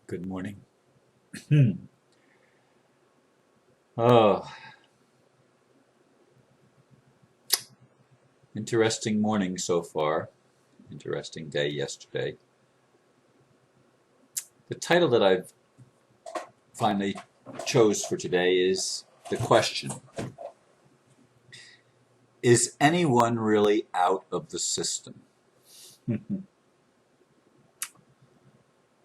Good morning. Oh, interesting morning so far. Interesting day yesterday. The title that I've finally chose for today is the question: is anyone really out of the system?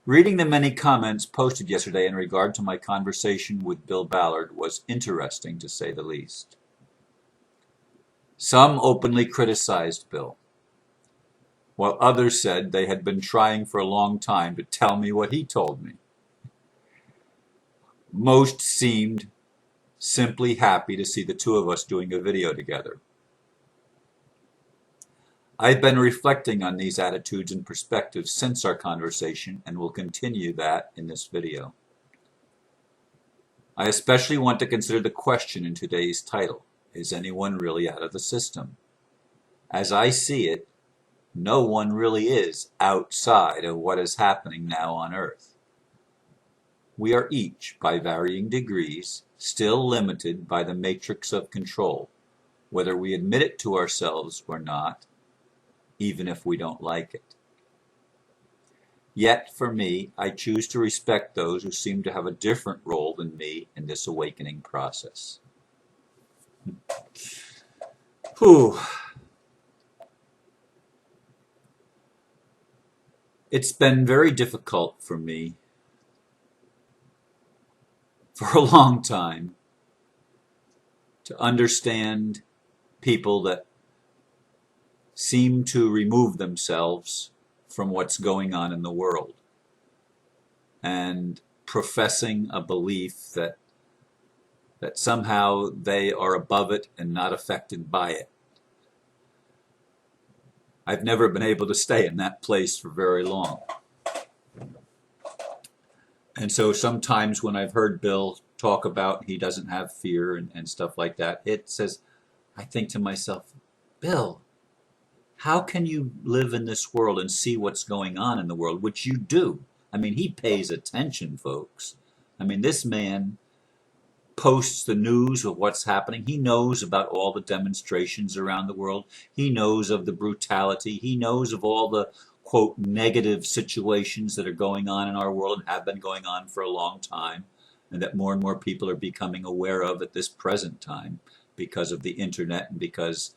Reading the many comments posted yesterday in regard to my conversation with Bill Ballard was interesting, to say the least. Some openly criticized Bill, while others said they had been trying for a long time to tell me what he told me. Most seemed simply happy to see the two of us doing a video together. I've been reflecting on these attitudes and perspectives since our conversation and will continue that in this video. I especially want to consider the question in today's title: is anyone really out of the system? As I see it, no one really is outside of what is happening now on Earth. We are each, by varying degrees, still limited by the matrix of control, whether we admit it to ourselves or not, even if we don't like it. Yet, for me, I choose to respect those who seem to have a different role than me in this awakening process. Whew. It's been very difficult for me for a long time to understand people that seem to remove themselves from what's going on in the world and professing a belief that somehow they are above it and not affected by it. I've never been able to stay in that place for very long. And so sometimes when I've heard Bill talk about he doesn't have fear and stuff like that, I think to myself, Bill, how can you live in this world and see what's going on in the world, which you do? I mean, he pays attention, folks. I mean, this man posts the news of what's happening. He knows about all the demonstrations around the world. He knows of the brutality. He knows of all the, quote, negative situations that are going on in our world and have been going on for a long time, and that more and more people are becoming aware of at this present time because of the internet and because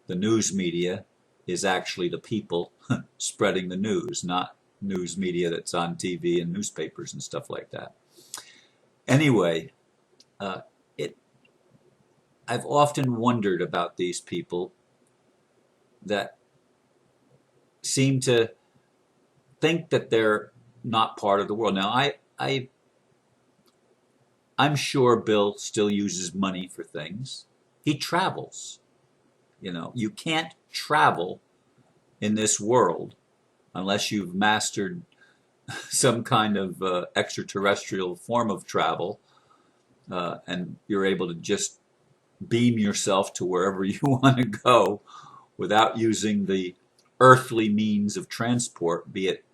the news media is actually the people spreading the news, not news media that's on TV and newspapers and stuff like that. Anyway, I've often wondered about these people that seem to think that they're not part of the world. Now, I'm sure Bill still uses money for things. He travels. You know, you can't travel in this world unless you've mastered some kind of extraterrestrial form of travel, and you're able to just beam yourself to wherever you want to go without using the earthly means of transport, be it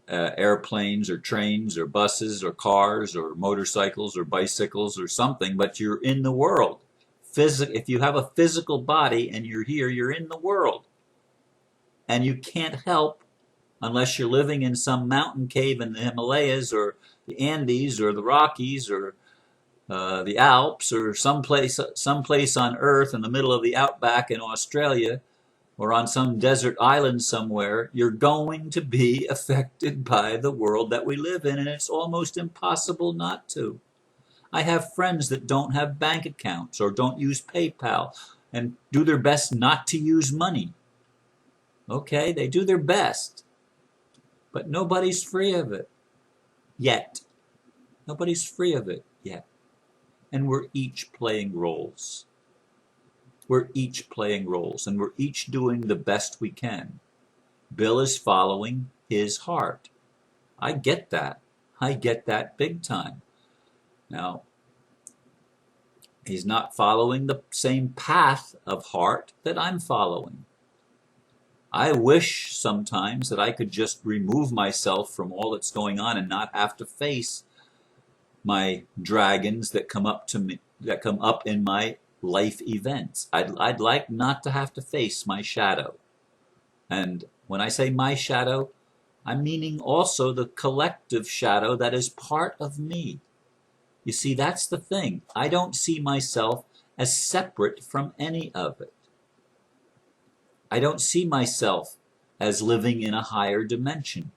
airplanes or trains or buses or cars or motorcycles or bicycles or something, but you're in the world. If you have a physical body and you're here, you're in the world. And you can't help, unless you're living in some mountain cave in the Himalayas or the Andes or the Rockies or the Alps or someplace on Earth in the middle of the outback in Australia or on some desert island somewhere, you're going to be affected by the world that we live in, and it's almost impossible not to. I have friends that don't have bank accounts or don't use PayPal and do their best not to use money. Okay, they do their best, but nobody's free of it yet. Nobody's free of it yet. And we're each playing roles. We're each playing roles, and we're each doing the best we can. Bill is following his heart. I get that. I get that big time. Now, he's not following the same path of heart that I'm following. I wish sometimes that I could just remove myself from all that's going on and not have to face my dragons that come up to me, that come up in my life events. I'd like not to have to face my shadow. And when I say my shadow, I'm meaning also the collective shadow that is part of me. You see, that's the thing. I don't see myself as separate from any of it. I don't see myself as living in a higher dimension.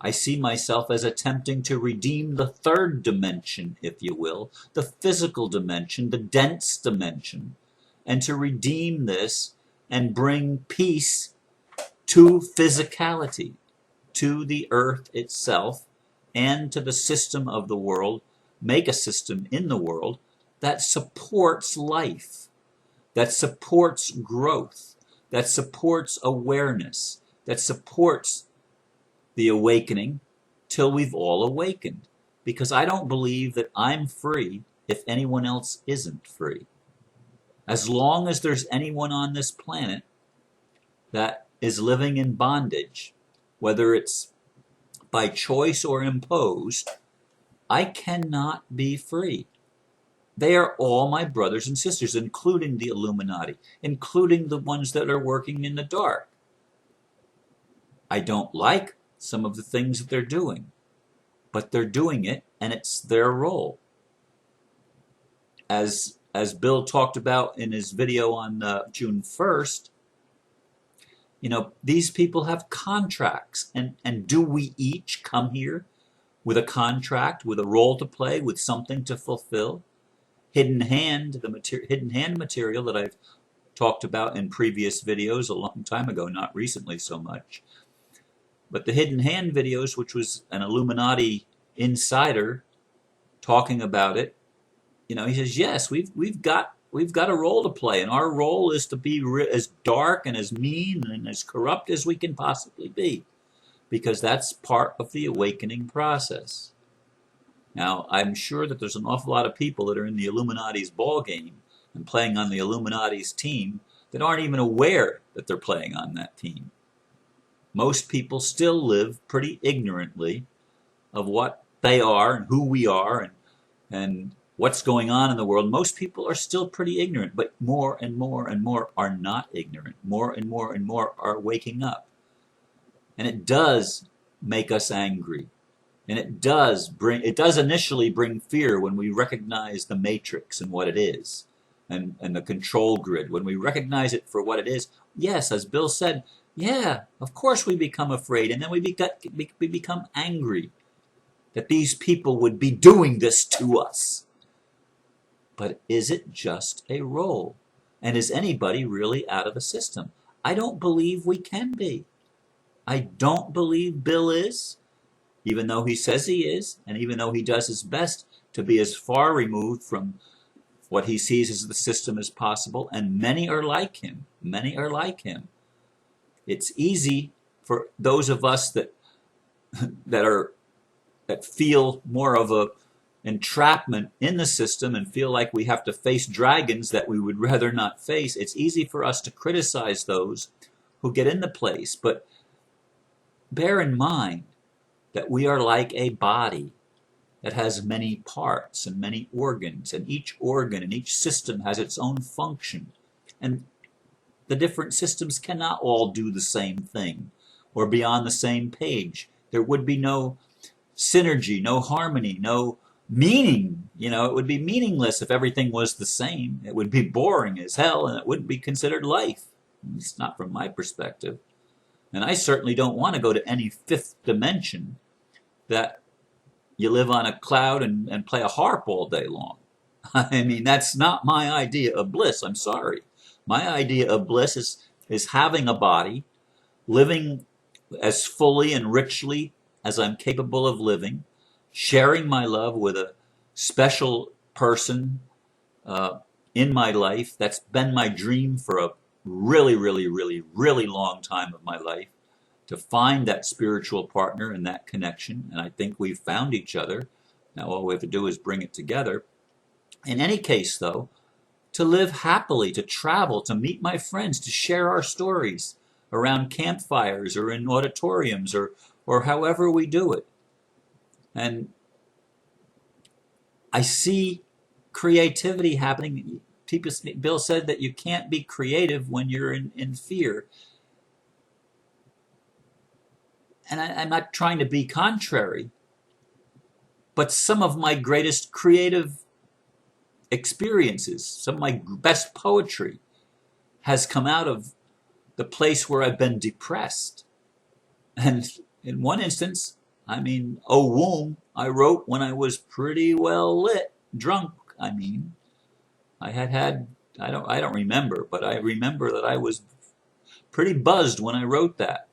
I see myself as attempting to redeem the third dimension, if you will, the physical dimension, the dense dimension, and to redeem this and bring peace to physicality, to the earth itself, and to the system of the world, make a system in the world that supports life, that supports growth, that supports awareness, that supports the awakening till we've all awakened. Because I don't believe that I'm free if anyone else isn't free. As long as there's anyone on this planet that is living in bondage, whether it's by choice or imposed, I cannot be free. They are all my brothers and sisters, including the Illuminati, including the ones that are working in the dark. I don't like some of the things that they're doing, but they're doing it, and it's their role. As Bill talked about in his video on June 1st, you know, these people have contracts, and do we each come here with a contract, with a role to play, with something to fulfill? Hidden Hand, the Hidden Hand material that I've talked about in previous videos a long time ago, not recently so much. But the Hidden Hand videos, which was an Illuminati insider talking about it, you know, he says, yes, we've got a role to play, and our role is to be as dark and as mean and as corrupt as we can possibly be, because that's part of the awakening process. Now, I'm sure that there's an awful lot of people that are in the Illuminati's ball game and playing on the Illuminati's team that aren't even aware that they're playing on that team. Most people still live pretty ignorantly of what they are and who we are and what's going on in the world. Most people are still pretty ignorant, but more and more and more are not ignorant. More and more and more are waking up. And it does make us angry. And it does initially bring fear when we recognize the matrix and what it is, and the control grid. When we recognize it for what it is, yes, as Bill said, yeah, of course we become afraid, and then we become angry that these people would be doing this to us. But is it just a role? And is anybody really out of the system? I don't believe we can be. I don't believe Bill is, even though he says he is, and even though he does his best to be as far removed from what he sees as the system as possible, and many are like him. Many are like him. It's easy for those of us that feel more of a entrapment in the system and feel like we have to face dragons that we would rather not face. It's easy for us to criticize those who get in the place, but bear in mind that we are like a body that has many parts and many organs, and each organ and each system has its own function, and the different systems cannot all do the same thing or be on the same page. There would be no synergy, no harmony, no meaning. You know, it would be meaningless if everything was the same. It would be boring as hell, and it wouldn't be considered life. It's not from my perspective. And I certainly don't want to go to any fifth dimension that you live on a cloud and play a harp all day long. I mean, that's not my idea of bliss. I'm sorry. My idea of bliss is having a body, living as fully and richly as I'm capable of living, sharing my love with a special person in my life. That's been my dream for a really, really, really, really long time of my life, to find that spiritual partner and that connection. And I think we've found each other. Now all we have to do is bring it together. In any case, though, to live happily, to travel, to meet my friends, to share our stories, around campfires or in auditoriums or however we do it. And I see creativity happening. People, Bill said that you can't be creative when you're in fear. And I'm not trying to be contrary, but some of my greatest creative experiences, some of my best poetry has come out of the place where I've been depressed. And in one instance, I mean, Oh Womb, I wrote when I was pretty well lit, drunk. I mean, I don't remember, but I remember that I was pretty buzzed when I wrote that.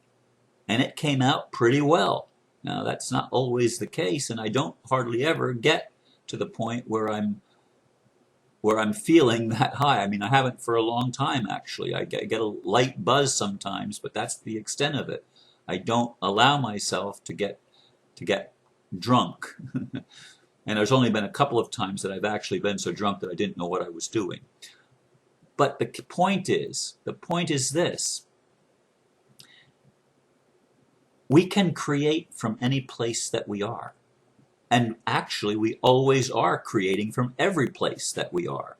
And it came out pretty well. Now, that's not always the case, and I don't hardly ever get to the point where I'm feeling that high. I mean, I haven't for a long time, actually. I get a light buzz sometimes, but that's the extent of it. I don't allow myself to get drunk. And there's only been a couple of times that I've actually been so drunk that I didn't know what I was doing. But the point is this. We can create from any place that we are. And actually, we always are creating from every place that we are.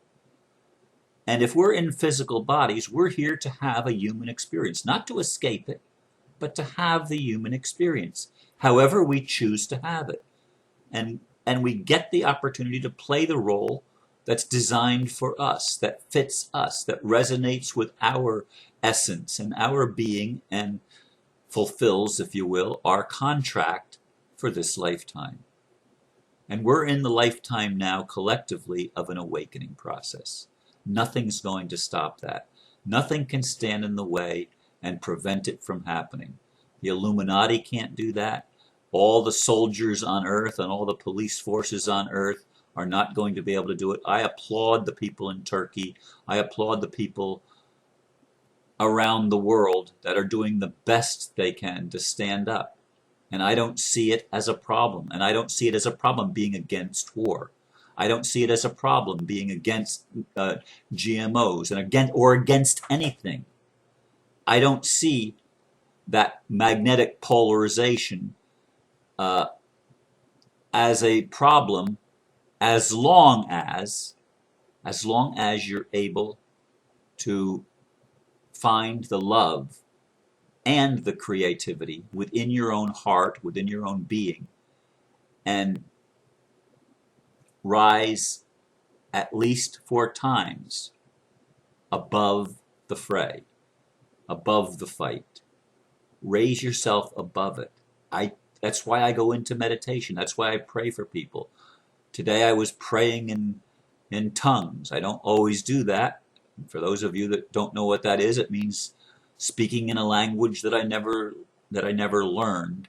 And if we're in physical bodies, we're here to have a human experience, not to escape it, but to have the human experience, however we choose to have it. And we get the opportunity to play the role that's designed for us, that fits us, that resonates with our essence and our being and fulfills, if you will, our contract for this lifetime. And we're in the lifetime now collectively of an awakening process. Nothing's going to stop that. Nothing can stand in the way and prevent it from happening. The Illuminati can't do that. All the soldiers on Earth and all the police forces on Earth are not going to be able to do it. I applaud the people in Turkey. I applaud the people around the world that are doing the best they can to stand up. And I don't see it as a problem. And I don't see it as a problem being against war. I don't see it as a problem being against GMOs or against anything. I don't see that magnetic polarization as a problem as long as you're able to find the love and the creativity within your own heart, within your own being, and rise at least 4 times above the fray, above the fight. Raise yourself above it. That's why I go into meditation. That's why I pray for people. Today I was praying in tongues. I don't always do that. For those of you that don't know what that is, it means speaking in a language that I never learned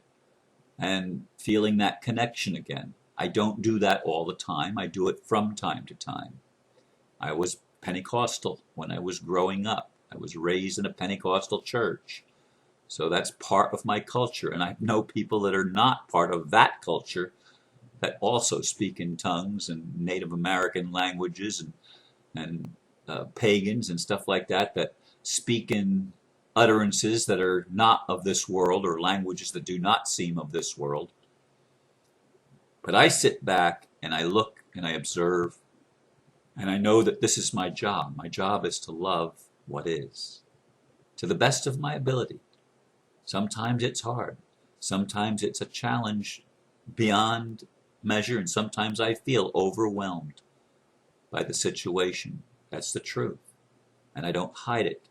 and feeling that connection again. I don't do that all the time. I do it from time to time. I was Pentecostal when I was growing up. I was raised in a Pentecostal church. So that's part of my culture. And I know people that are not part of that culture that also speak in tongues and Native American languages and pagans and stuff like that speak in utterances that are not of this world or languages that do not seem of this world. But I sit back and I look and I observe and I know that this is my job. My job is to love what is to the best of my ability. Sometimes it's hard. Sometimes it's a challenge beyond measure, and sometimes I feel overwhelmed by the situation. That's the truth, and I don't hide it.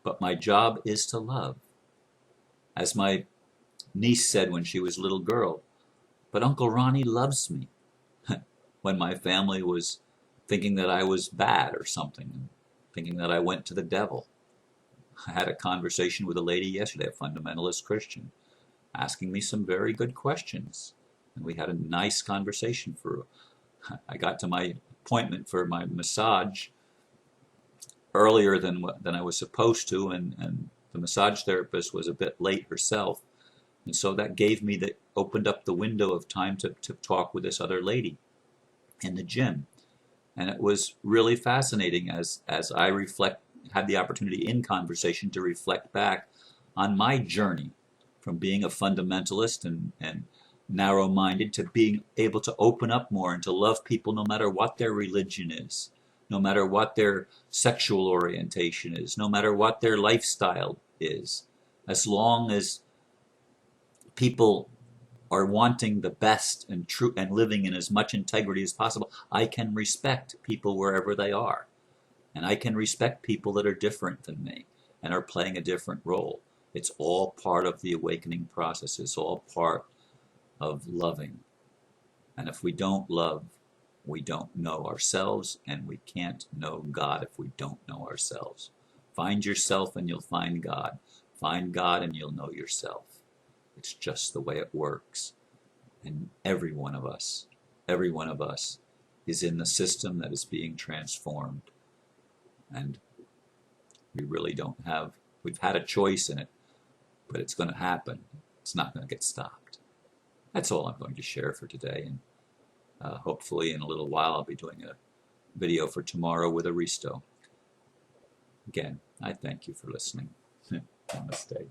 But my job is to love. As my niece said when she was a little girl, but Uncle Ronnie loves me. When my family was thinking that I was bad or something, thinking that I went to the devil. I had a conversation with a lady yesterday, a fundamentalist Christian, asking me some very good questions. And we had a nice conversation. I got to my appointment for my massage earlier than I was supposed to, and the massage therapist was a bit late herself. And so that opened up the window of time to talk with this other lady in the gym. And it was really fascinating as I had the opportunity in conversation to reflect back on my journey from being a fundamentalist and narrow-minded to being able to open up more and to love people no matter what their religion is, no matter what their sexual orientation is, no matter what their lifestyle is. As long as people are wanting the best and true and living in as much integrity as possible, I can respect people wherever they are. And I can respect people that are different than me and are playing a different role. It's all part of the awakening process. It's all part of loving. And if we don't love, we don't know ourselves, and we can't know God if we don't know ourselves. Find yourself and you'll find God. Find God and you'll know yourself. It's just the way it works. And every one of us is in the system that is being transformed. And we really don't have, we've had a choice in it, but it's going to happen. It's not going to get stopped. That's all I'm going to share for today. And hopefully in a little while I'll be doing a video for tomorrow with Aristo. Again, I thank you for listening. Namaste.